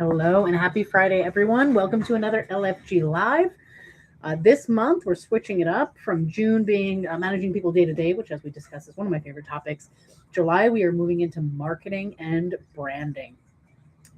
Hello and happy Friday, everyone. Welcome to another LFG Live. This month, we're switching it up from June being managing people day to day, which, as we discussed, is one of my favorite topics. July, we are moving into marketing and branding.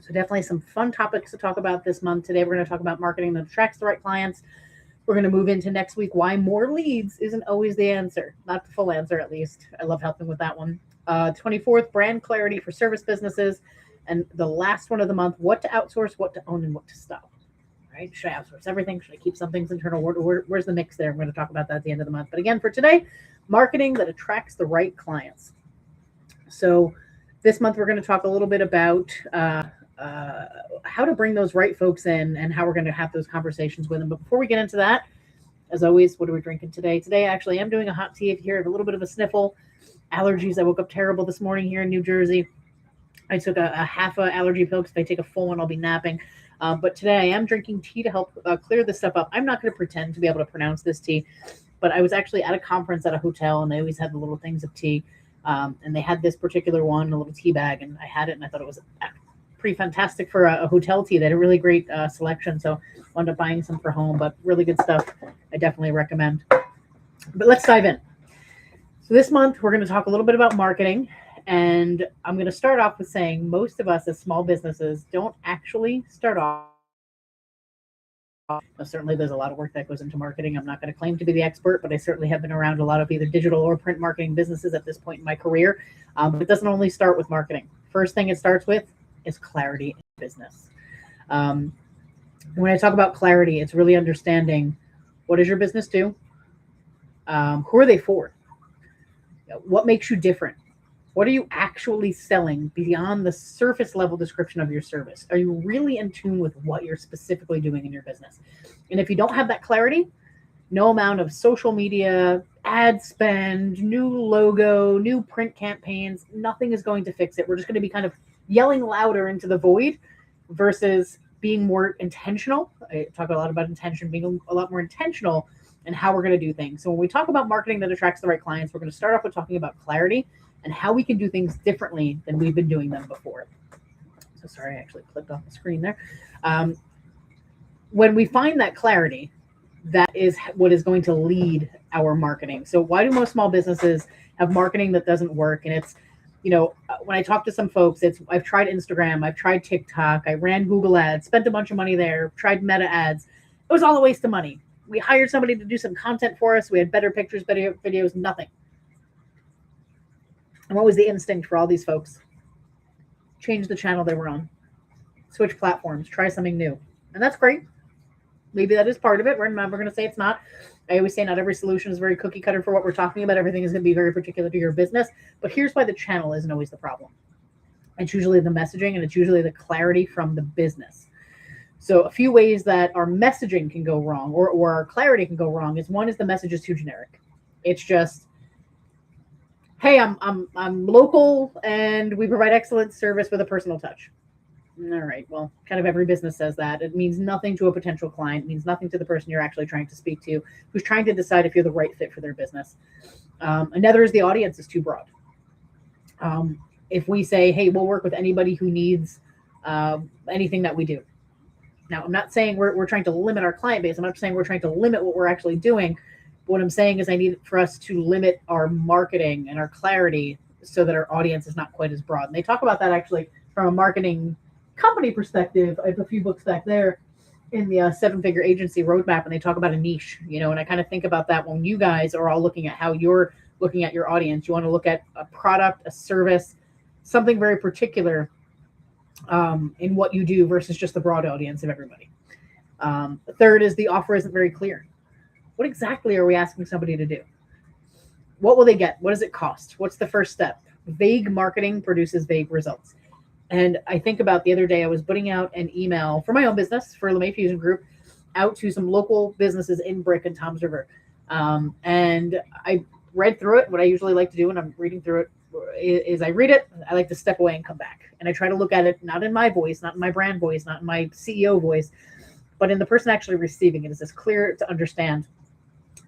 So, definitely some fun topics to talk about this month. Today, we're going to talk about marketing that attracts the right clients. We're going to move into next week why more leads isn't always the answer, not the full answer, at least. I love helping with that one. 24th, brand clarity for service businesses. And the last one of the month, what to outsource, what to own, and what to stop. Right? Should I outsource everything? Should I keep some things internal? Where's the mix there? I'm going to talk about that at the end of the month. But again, for today, marketing that attracts the right clients. So this month, we're going to talk a little bit about how to bring those right folks in and how we're going to have those conversations with them. But before we get into that, as always, what are we drinking today? Today, actually, I'm doing a hot tea. If you hear a little bit of a sniffle, allergies. I woke up terrible this morning here in New Jersey. I took a half a allergy pill because if I take a full one, I'll be napping. But today I am drinking tea to help clear this stuff up. I'm not going to pretend to be able to pronounce this tea, but I was actually at a conference at a hotel, and they always had the little things of tea. And they had this particular one, a little tea bag, and I had it, and I thought it was pretty fantastic for a hotel tea. They had a really great selection, so I wound up buying some for home, but really good stuff. I definitely recommend. But let's dive in. So this month, we're going to talk a little bit about marketing. And I'm going to start off with saying most of us as small businesses don't actually start off. Now, certainly, there's a lot of work that goes into marketing. I'm not going to claim to be the expert, but I certainly have been around a lot of either digital or print marketing businesses at this point in my career. But it doesn't only start with marketing. First thing it starts with is clarity in business. When I talk about clarity, it's really understanding what does your business do? Who are they for? What makes you different? What are you actually selling beyond the surface level description of your service? Are you really in tune with what you're specifically doing in your business? And if you don't have that clarity, no amount of social media, ad spend, new logo, new print campaigns, nothing is going to fix it. We're just going to be kind of yelling louder into the void versus being more intentional. I talk a lot about intention, being a lot more intentional in how we're going to do things. So when we talk about marketing that attracts the right clients, we're going to start off with talking about clarity and how we can do things differently than we've been doing them before. So sorry, I actually clicked off the screen there. When we find that clarity, that is what is going to lead our marketing. So why do most small businesses have marketing that doesn't work? And it's, when I talk to some folks, I've tried Instagram, I've tried TikTok, I ran Google ads, spent a bunch of money there, tried Meta ads. It was all a waste of money. We hired somebody to do some content for us. We had better pictures, better videos, nothing. And what was the instinct for all these folks? Change the channel they were on, switch platforms, try something new. And that's great. Maybe that is part of it. We're never going to say it's not. I always say not every solution is very cookie cutter for what we're talking about. Everything is going to be very particular to your business. But here's why the channel isn't always the problem. It's usually the messaging, and it's usually the clarity from the business. So a few ways that our messaging can go wrong or our clarity can go wrong is one is the message is too generic. It's just, hey, I'm local and we provide excellent service with a personal touch. All right. Well, kind of every business says that. It means nothing to a potential client. It means nothing to the person you're actually trying to speak to, who's trying to decide if you're the right fit for their business. Another is the audience is too broad. If we say, hey, we'll work with anybody who needs anything that we do. Now, I'm not saying we're trying to limit our client base. I'm not saying we're trying to limit what we're actually doing. But what I'm saying is I need for us to limit our marketing and our clarity so that our audience is not quite as broad. And they talk about that actually from a marketing company perspective. I have a few books back there in the seven-figure agency roadmap, and they talk about a niche, and I kind of think about that when you guys are all looking at how you're looking at your audience. You want to look at a product, a service, something very particular in what you do versus just the broad audience of everybody. The third is the offer isn't very clear. What exactly are we asking somebody to do? What will they get? What does it cost? What's the first step? Vague marketing produces vague results. And I think about the other day, I was putting out an email for my own business, for LeMay Fusion Group, out to some local businesses in Brick and Toms River. And I read through it. What I usually like to do when I'm reading through it is I read it, I like to step away and come back. And I try to look at it, not in my voice, not in my brand voice, not in my CEO voice, but in the person actually receiving it. Is this clear to understand?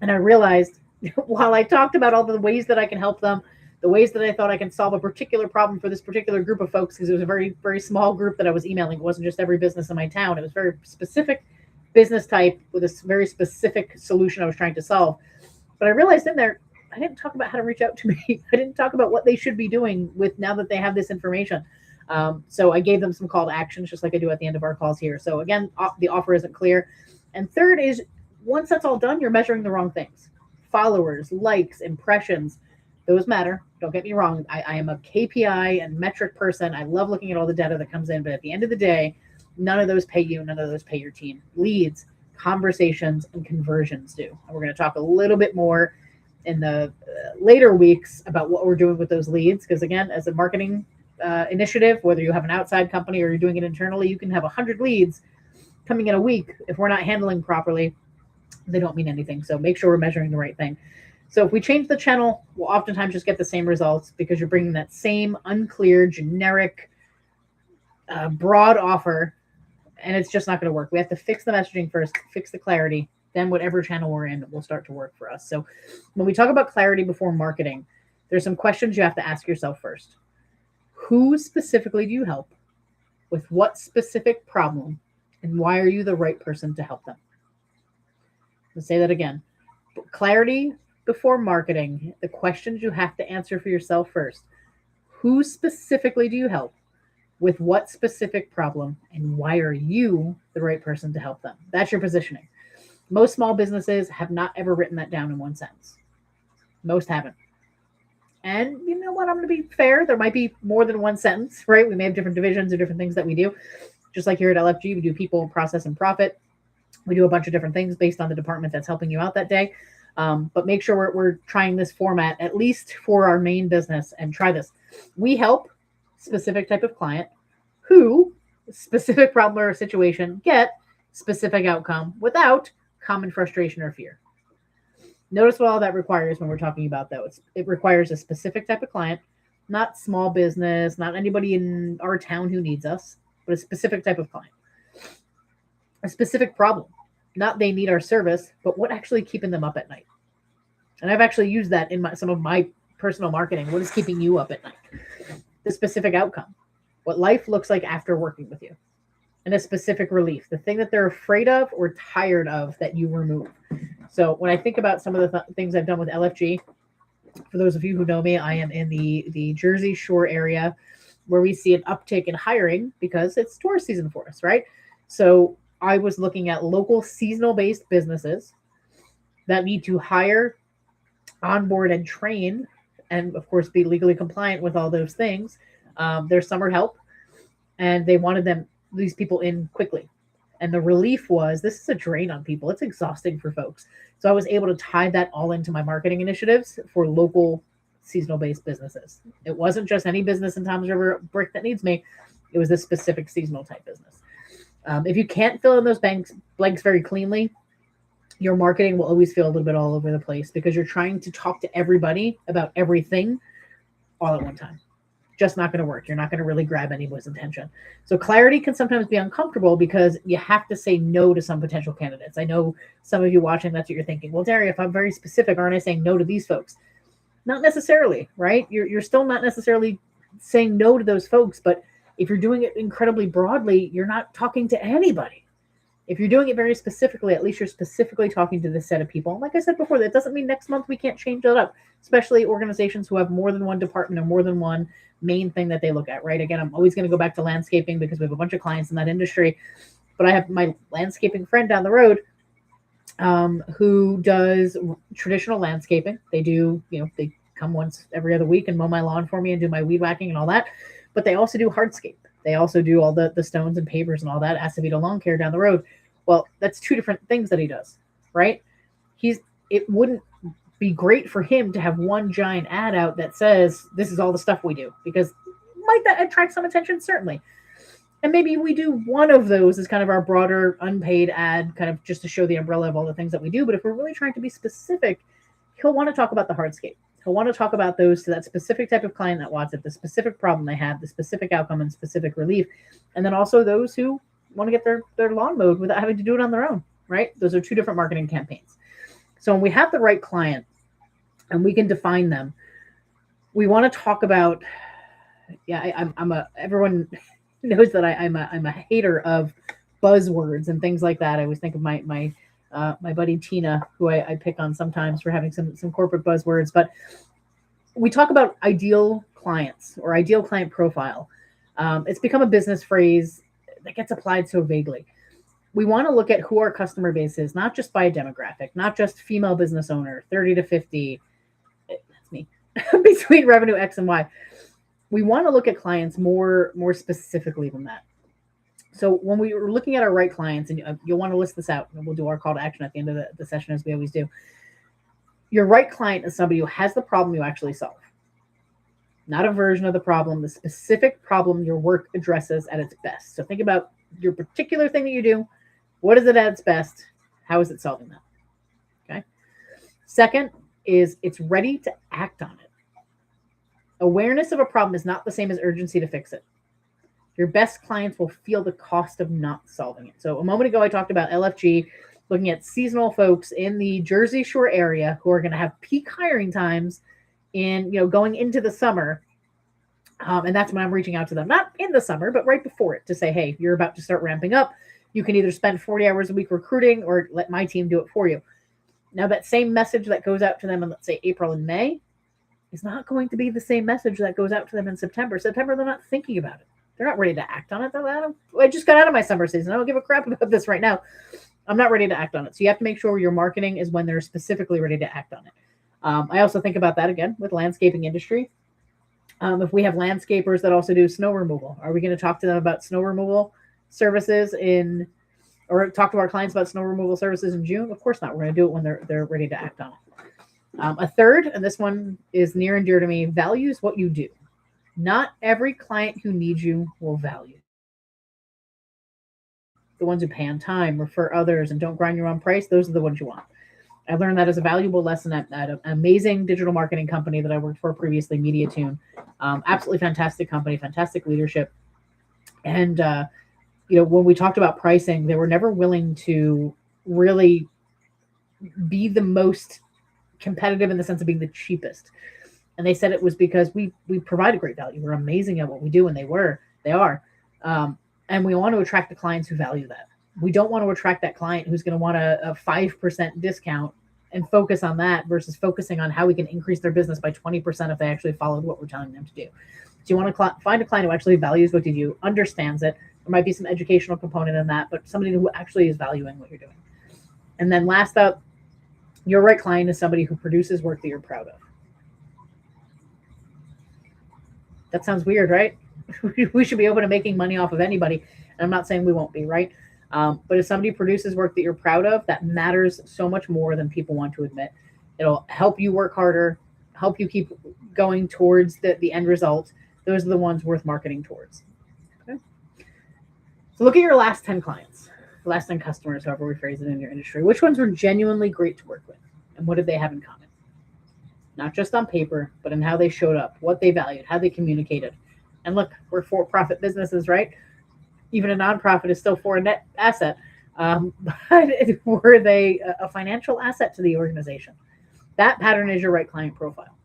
And I realized while I talked about all the ways that I can help them, the ways that I thought I can solve a particular problem for this particular group of folks, because it was a very, very small group that I was emailing. It wasn't just every business in my town. It was very specific business type with a very specific solution I was trying to solve. But I realized in there, I didn't talk about how to reach out to me. I didn't talk about what they should be doing with now that they have this information. So I gave them some call to actions, just like I do at the end of our calls here. So again, the offer isn't clear. And third is, once that's all done, you're measuring the wrong things. Followers, likes, impressions, those matter. Don't get me wrong. I am a KPI and metric person. I love looking at all the data that comes in. But at the end of the day, none of those pay you. None of those pay your team. Leads, conversations, and conversions do. And we're going to talk a little bit more in the later weeks about what we're doing with those leads. Because again, as a marketing initiative, whether you have an outside company or you're doing it internally, you can have 100 leads coming in a week. If we're not handling properly, they don't mean anything. So make sure we're measuring the right thing. So if we change the channel, we'll oftentimes just get the same results because you're bringing that same unclear, generic, broad offer, and it's just not going to work. We have to fix the messaging first, fix the clarity, then whatever channel we're in will start to work for us. So when we talk about clarity before marketing, there's some questions you have to ask yourself first. Who specifically do you help? With what specific problem? And why are you the right person to help them? Let's say that again. Clarity before marketing, the questions you have to answer for yourself first. Who specifically do you help? With what specific problem? And why are you the right person to help them? That's your positioning. Most small businesses have not ever written that down in one sentence. Most haven't. And you know what? I'm going to be fair. There might be more than one sentence, right? We may have different divisions or different things that we do. Just like here at LFG, we do people, process, and profit. We do a bunch of different things based on the department that's helping you out that day. But make sure we're trying this format, at least for our main business, and try this. We help specific type of client who, specific problem or situation, get specific outcome without common frustration or fear. Notice what all that requires when we're talking about those. It requires a specific type of client, not small business, not anybody in our town who needs us, but a specific type of client. A specific problem. Not they need our service, but what actually keeping them up at night. And I've actually used that in some of my personal marketing. What is keeping you up at night? The specific outcome. What life looks like after working with you. And a specific relief. The thing that they're afraid of or tired of that you remove. So when I think about some of the things I've done with LFG, for those of you who know me, I am in the Jersey Shore area where we see an uptick in hiring because it's tourist season for us, right? So I was looking at local seasonal-based businesses that need to hire, onboard, and train, and of course be legally compliant with all those things. Their summer help, and they wanted these people in quickly. And the relief was, this is a drain on people. It's exhausting for folks. So I was able to tie that all into my marketing initiatives for local seasonal-based businesses. It wasn't just any business in Toms River Brick that needs me. It was this specific seasonal type business. If you can't fill in those blanks very cleanly, your marketing will always feel a little bit all over the place because you're trying to talk to everybody about everything all at one time. Just not going to work. You're not going to really grab anyone's attention. So clarity can sometimes be uncomfortable because you have to say no to some potential candidates. I know some of you watching, that's what you're thinking. Well, Daria, if I'm very specific, aren't I saying no to these folks? Not necessarily, right? You're still not necessarily saying no to those folks, but if you're doing it incredibly broadly, you're not talking to anybody. If you're doing it very specifically, at least you're specifically talking to this set of people. Like I said before, that doesn't mean next month we can't change that up, especially organizations who have more than one department or more than one main thing that they look at, right? Again, I'm always going to go back to landscaping because we have a bunch of clients in that industry, but I have my landscaping friend down the road who does traditional landscaping. They do, they come once every other week and mow my lawn for me and do my weed whacking and all that. But they also do hardscape. They also do all the stones and pavers and all that, Acevedo lawn care down the road. Well, that's two different things that he does, right? It wouldn't be great for him to have one giant ad out that says, this is all the stuff we do, because might that attract some attention? Certainly. And maybe we do one of those as kind of our broader unpaid ad, kind of just to show the umbrella of all the things that we do. But if we're really trying to be specific, he'll want to talk about the hardscape. He'll want to talk about those to that specific type of client that wants it, the specific problem they have, the specific outcome and specific relief. And then also those who want to get their lawn mowed without having to do it on their own, right? Those are two different marketing campaigns. So when we have the right client and we can define them, We want to talk about, everyone knows that I'm a hater of buzzwords and things like that. I always think of my buddy Tina, who I pick on sometimes for having some corporate buzzwords. But we talk about ideal clients or ideal client profile. It's become a business phrase that gets applied so vaguely. We want to look at who our customer base is, not just by a demographic, not just female business owner, 30 to 50. That's me. Between revenue X and Y. We want to look at clients more specifically than that. So when we were looking at our right clients, and you'll want to list this out, and we'll do our call to action at the end of the session as we always do. Your right client is somebody who has the problem you actually solve. Not a version of the problem, the specific problem your work addresses at its best. So think about your particular thing that you do. What is it at its best? How is it solving that? Okay. Second is it's ready to act on it. Awareness of a problem is not the same as urgency to fix it. Your best clients will feel the cost of not solving it. So a moment ago, I talked about LFG, looking at seasonal folks in the Jersey Shore area who are going to have peak hiring times going into the summer. And that's when I'm reaching out to them, not in the summer, but right before it, to say, hey, you're about to start ramping up. You can either spend 40 hours a week recruiting or let my team do it for you. Now, that same message that goes out to them in, let's say, April and May is not going to be the same message that goes out to them in September. September, they're not thinking about it. They're not ready to act on it. I just got out of my summer season. I don't give a crap about this right now. I'm not ready to act on it. So you have to make sure your marketing is when they're specifically ready to act on it. I also think about that again with landscaping industry. If we have landscapers that also do snow removal, are we going to talk to them about snow removal services or talk to our clients about snow removal services in June? Of course not. We're going to do it when they're ready to act on it. A third, and this one is near and dear to me, values what you do. Not every client who needs you will value. The ones who pay on time, refer others, and don't grind your own price, those are the ones you want. I learned that as a valuable lesson at an amazing digital marketing company that I worked for previously, MediaTune. Absolutely fantastic company, fantastic leadership. And, when we talked about pricing, they were never willing to really be the most competitive in the sense of being the cheapest. And they said it was because we provide a great value. We're amazing at what we do, and they are. And we want to attract the clients who value that. We don't want to attract that client who's going to want a 5% discount and focus on that versus focusing on how we can increase their business by 20% if they actually followed what we're telling them to do. So you want to find a client who actually values what you do, understands it. There might be some educational component in that, but somebody who actually is valuing what you're doing. And then last up, your right client is somebody who produces work that you're proud of. That sounds weird, right? We should be open to making money off of anybody. And I'm not saying we won't be, right? But if somebody produces work that you're proud of, that matters so much more than people want to admit. It'll help you work harder, help you keep going towards the end result. Those are the ones worth marketing towards. Okay? So look at your last 10 clients, the last 10 customers, however we phrase it in your industry. Which ones were genuinely great to work with? And what did they have in common? Not just on paper, but in how they showed up, what they valued, how they communicated. And look, we're for-profit businesses, right? Even a nonprofit is still for a net asset. But were they a financial asset to the organization? That pattern is your right client profile.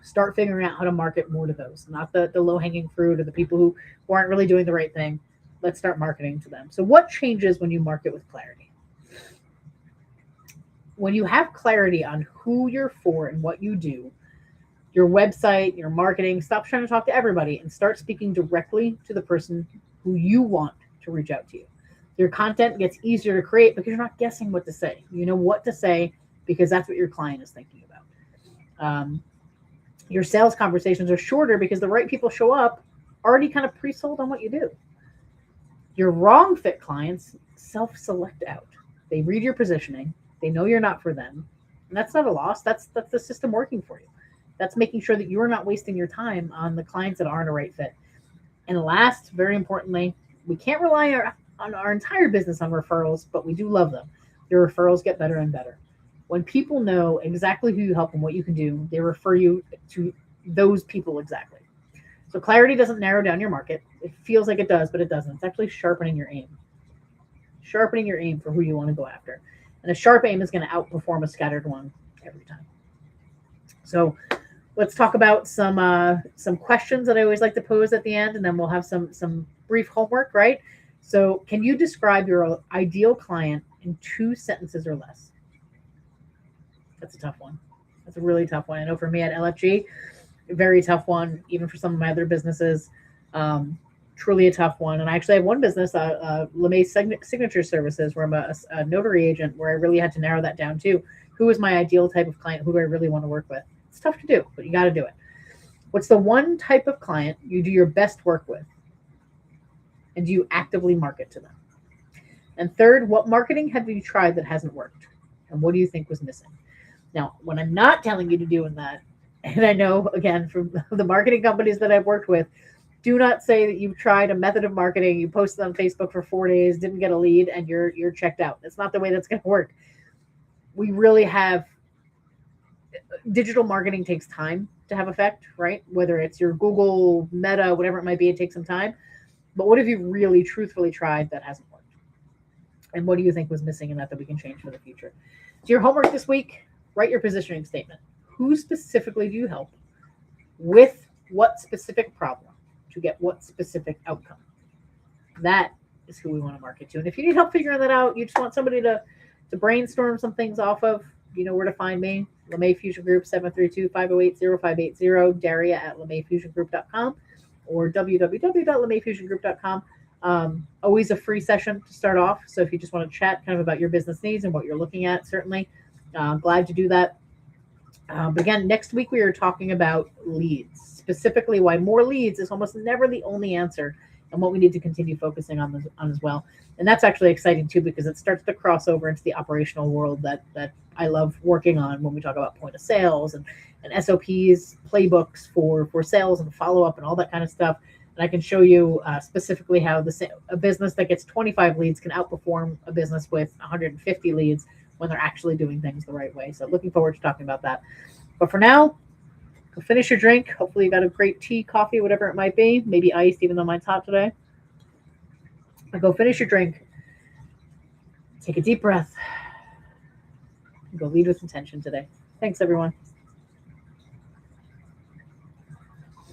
Start figuring out how to market more to those, not the low-hanging fruit or the people who aren't really doing the right thing. Let's start marketing to them. So what changes when you market with clarity? When you have clarity on who you're for and what you do, your website, your marketing, stop trying to talk to everybody and start speaking directly to the person who you want to reach out to you. Your content gets easier to create because you're not guessing what to say. You know what to say because that's what your client is thinking about. Your sales conversations are shorter because the right people show up already kind of pre-sold on what you do. Your wrong fit clients self-select out. They read your positioning. They know you're not for them. And that's not a loss. That's the system working for you. That's making sure that you're not wasting your time on the clients that aren't a right fit. And last, very importantly, we can't rely on our entire business on referrals, but we do love them. Your referrals get better and better. When people know exactly who you help and what you can do, they refer you to those people exactly. So clarity doesn't narrow down your market. It feels like it does, but it doesn't. It's actually sharpening your aim. Sharpening your aim for who you want to go after. And a sharp aim is going to outperform a scattered one every time. So Let's talk about some questions that I always like to pose at the end, and then we'll have some brief homework, right? So, can you describe your ideal client in 2 sentences or less? That's a tough one. That's a really tough one. I know for me at LFG, very tough one. Even for some of my other businesses, um, truly a tough one. And I actually have one business, LeMay Signature Services, where I'm a notary agent, where I really had to narrow that down too. Who is my ideal type of client? Who do I really want to work with? It's tough to do, but you got to do it. What's the one type of client you do your best work with, and do you actively market to them? And third, what marketing have you tried that hasn't worked, and what do you think was missing? Now, when I'm not telling you to do that, and I know again from the marketing companies that I've worked with, do not say that you've tried a method of marketing, you posted on Facebook for 4 days, didn't get a lead, and you're checked out. That's not the way that's going to work. We really have digital marketing takes time to have effect, right? Whether it's your Google, Meta, whatever it might be, it takes some time. But what have you really truthfully tried that hasn't worked? And what do you think was missing in that we can change for the future? So your homework this week, write your positioning statement. Who specifically do you help? With what specific problem to get what specific outcome? That is who we want to market to. And if you need help figuring that out, you just want somebody to brainstorm some things off of, you know where to find me. LeMay Fusion Group, 732-508-0580, Daria at LeMayFusionGroup.com or www.LeMayFusionGroup.com. Always a free session to start off. So if you just want to chat kind of about your business needs and what you're looking at, certainly glad to do that. But again, next week we are talking about leads, specifically why more leads is almost never the only answer, and what we need to continue focusing on as well. And that's actually exciting too, because it starts to cross over into the operational world that I love working on when we talk about point of sales and SOPs, playbooks for sales and follow up and all that kind of stuff. And I can show you specifically how a business that gets 25 leads can outperform a business with 150 leads when they're actually doing things the right way. So looking forward to talking about that. But for now, go finish your drink. Hopefully you got a great tea, coffee, whatever it might be. Maybe iced, even though mine's hot today. But go finish your drink. Take a deep breath. And go lead with intention today. Thanks, everyone.